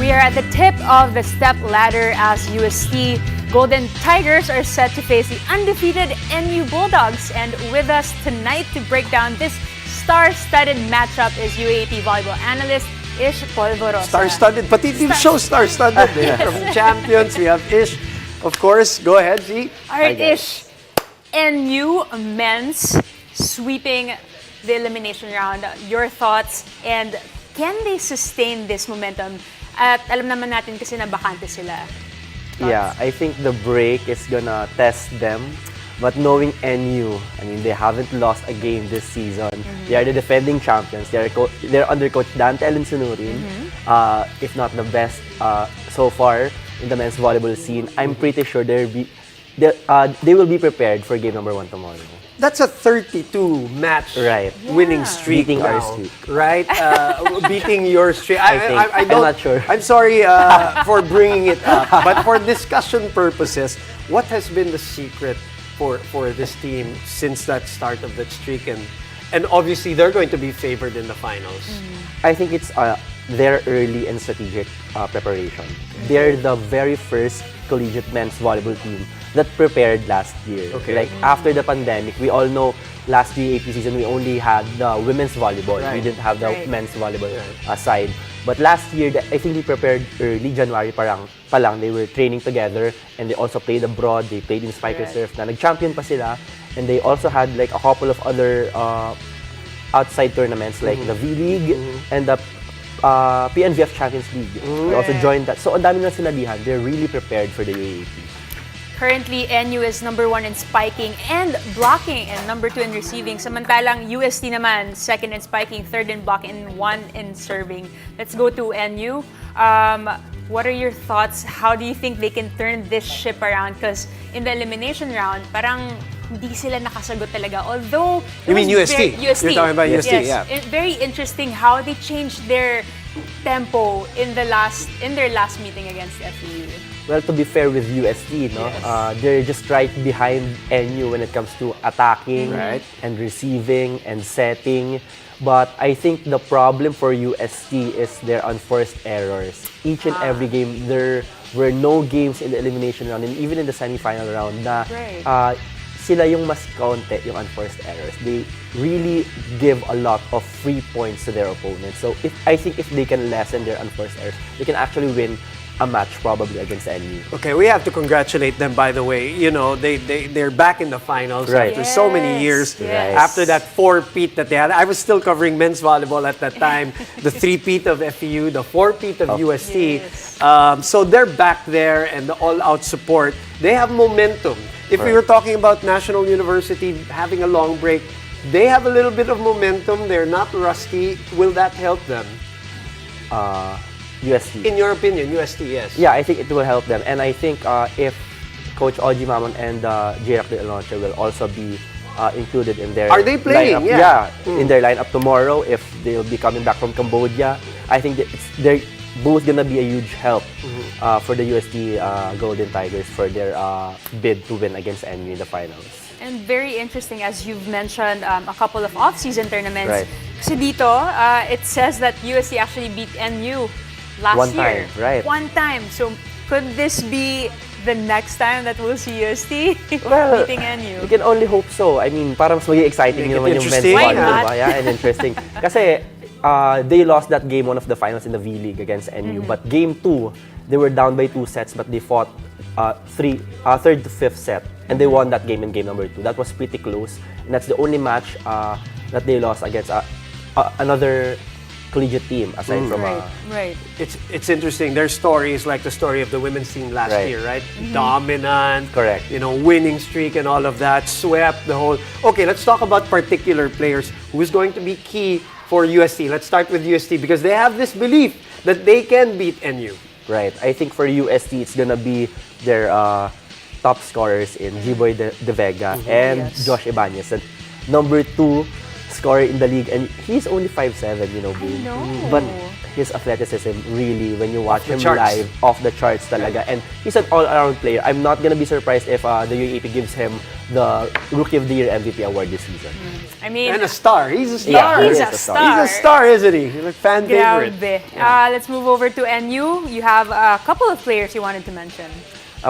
We are at the tip of the step ladder as UST Golden Tigers are set to face the undefeated NU Bulldogs. And with us tonight to break down this star-studded matchup is UAAP volleyball analyst Ish Polvorosa. Star-studded, pati team show star-studded. From champions, we have Ish. Of course, go ahead, G. Alright, Ish. NU men's sweeping the elimination round. Your thoughts, and can they sustain this momentum? At alam naman natin kasi na bakante sila. Yeah, I think the break is gonna test them. But knowing NU, I mean, they haven't lost a game this season. They are the defending champions. They're under coach Dante Alensunurin, if not the best so far in the men's volleyball scene. I'm pretty sure they will be prepared for game number 1 tomorrow. That's a 32-match winning streak. Beating now, our streak. Right? Beating your streak. I'm not sure. I'm sorry for bringing it up. But for discussion purposes, what has been the secret for this team since that start of that streak? And obviously, they're going to be favored in the finals. I think it's their early and strategic preparation. They're the very first collegiate men's volleyball team that prepared last year. Okay. Like after the pandemic, we all know last UAAP season we only had the women's volleyball. We didn't have the men's volleyball side. But last year, I think they prepared early, January pa lang, they were training together, and they also played abroad. They played in Spiker Surf na nag-champion pa sila, and they also had like a couple of other outside tournaments like the V-League and the PNVF Champions League. They also joined that. So ang dami na sinalihan. They're really prepared for the UAAP. Currently, NU is number 1 in spiking and blocking and number 2 in receiving. Samantalang UST naman, 2nd in spiking, 3rd in blocking, and 1 in serving. Let's go to NU. What are your thoughts? How do you think they can turn this ship around? Because in the elimination round, parang hindi sila nakasagot talaga. Although, you mean UST? UST. You're talking about UST, yes. Very interesting how they changed their tempo in their last meeting against FEU. Well, to be fair with UST, no, they're just right behind NU when it comes to attacking and receiving and setting. But I think the problem for UST is their unforced errors. Each and every game, there were no games in the elimination round and even in the semi-final round na sila yung mas kaunti yung unforced errors. They really give a lot of free points to their opponents. So I think if they can lessen their unforced errors, they can actually win a match probably against NU. Okay, we have to congratulate them, by the way. You know, they're back in the finals after so many years. After that 4-peat that they had. I was still covering men's volleyball at that time. The 3-peat of FEU, the 4-peat of UST. So they're back there, and the all-out support. They have momentum. If we were talking about National University having a long break, they have a little bit of momentum. They're not rusty. Will that help them? UST. In your opinion, UST, yes. Yeah, I think it will help them. And I think if Coach Oji Mamon and J.Rac de Alonso will also be included in their Are they playing? Lineup. In their lineup tomorrow, if they'll be coming back from Cambodia, I think that they're both gonna be a huge help for the UST Golden Tigers for their bid to win against NU in the finals. And very interesting, as you've mentioned, a couple of off-season tournaments. Right. Kasi dito, it says that UST actually beat NU last year. One time. So could this be the next time that we'll see UST beating NU? We can only hope so. I mean, parang mas maging exciting naman yung men's volleyball. Yeah, and interesting. Kasi they lost that game 1 of the finals in the V-League against NU. But game 2, they were down by 2 sets, but they fought 3rd to 5th set. And they won that game in game number 2. That was pretty close. And that's the only match that they lost against another collegiate team aside from It's interesting. Their story is like the story of the women's team last year, right? Dominant, you know, winning streak and all of that, swept the whole. Okay, let's talk about particular players who's going to be key for UST. Let's start with UST because they have this belief that they can beat NU. Right. I think for UST it's gonna be their top scorers in G-Boy De Vega and Josh Ibanez. And number 2, scorer in the league, and he's only 5'7", you know, Boone. know. But his athleticism, really, when you watch the him charts. live, off the charts talaga. And he's an all-around player. I'm not gonna be surprised if the UAAP gives him the Rookie of the Year MVP award this season. I mean, And a star. He's a Yeah, star. he's he a is a star. star. He's a star, isn't he? He's a fan favorite. Grabe. Let's move over to NU. You have a couple of players you wanted to mention.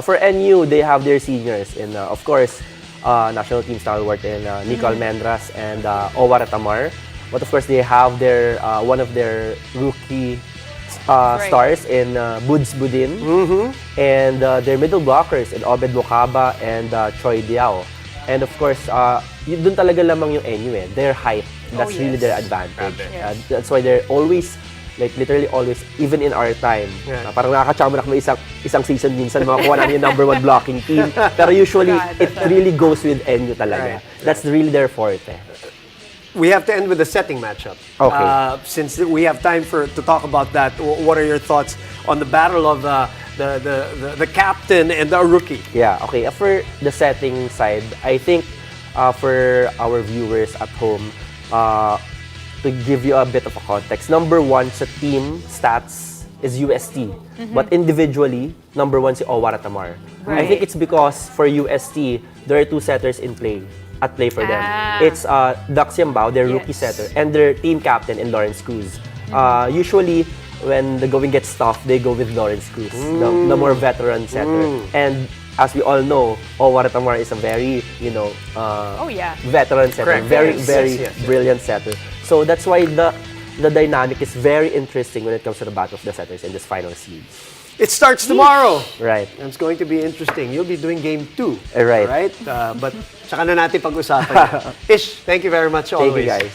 For NU, they have their seniors in, of course, national team stalwart in Nico Almendras and Owar Tamar. But of course, they have their one of their rookie stars in Buds Budin. And their middle blockers in Obed Mokaba and Choi Diao. And of course, dun talaga lamang yung NU eh. Their height. That's really their advantage. That's why they're always, like literally always, even in our time. Parang nakakachamba na isang season minsan makakuha namin yung number 1 blocking team. Pero usually, it really goes with NU talaga. That's really their forte. We have to end with the setting matchup. Okay. Since we have time to talk about that, what are your thoughts on the battle of the captain and the rookie? Yeah, okay. For the setting side, I think for our viewers at home, to give you a bit of a context, number 1 sa team stats is UST. But individually, number 1 si Owar Tamar. I think it's because for UST, there are 2 setters in play. At play for them. It's Dax Yambao, their rookie setter, and their team captain in Lawrence Cruz. Usually, when the going gets tough, they go with Lawrence Cruz, the more veteran setter. And as we all know, Owar Tamar is a very, veteran setter, Correct. very Yes. brilliant setter. So that's why the dynamic is very interesting when it comes to the battle of the setters in this final series. It starts tomorrow. Right. And it's going to be interesting. You'll be doing game 2. Right. Right? But tsaka na natin pag-usapan. Ish, thank you very much always. Thank you, guys.